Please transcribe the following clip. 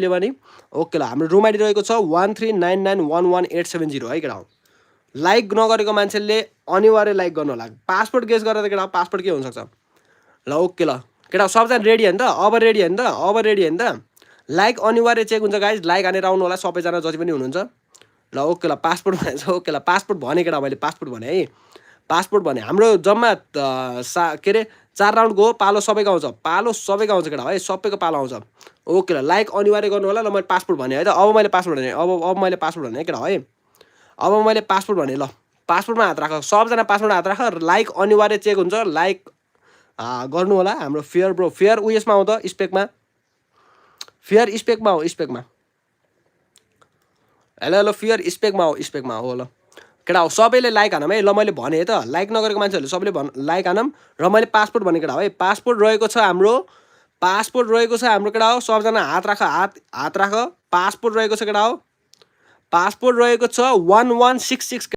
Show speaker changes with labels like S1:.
S1: ले भने ओके ल हाम्रो रुम आइडी रहेको छ 1399118870 है केटा हो लाइक नगरेको मान्छेले अनिवार्य लाइक गर्नु होला पासपोर्ट गेस गरेर केटा पासपोर्ट के हुन सक्छ ल ओके ल केटा सबजना रेडी हैन त अब रेडी हैन त अब रेडी हैन त लाइक अनिवार्य चेक हुन्छ गाइज लाइक हानेर आउनु होला सबैजना जति पनि हुनुहुन्छ ल ओके ल पासपोर्ट भनेछ ओके ल पासपोर्ट भने केटा मैले पासपोर्ट भने है पासपोर्ट भने हाम्रो जम्मा के अरे 4 राउन्डको हो पालो सबैको आउँछ केटा है सबैको पालो आउँछ ओके ल लाइक अनिवार्य गर्नु होला ल मैले पासपोर्ट भने है त अब मैले पासपोर्ट भने अब मैले पासपोर्ट भने केटा है अब मैले पासपोर्ट भने ल पासपोर्टमा हात राख सबजना पासपोर्टमा हात राख लाइक अनिवार्य चेक हुन्छ लाइक गर्नु होला हाम्रो फेयर ब्रो फेयर उयसमा आउँदा स्पेकमा फेयर स्पेकमा हो स्पेकमा हेलो हेलो फेयर स्पेकमा हो ल केटा हो सबैले लाइक हानम है ल मैले भने है त लाइक नगरेको मान्छेहरूले सबैले लाइक हानम र मैले पासपोर्ट भने केटा है पासपोर्ट रहेको छ हाम्रो केटा हो सबजना हात राख हात राख पासपोर्ट रहेको छ केटा हो पासपोर्ट रहेको छ 1166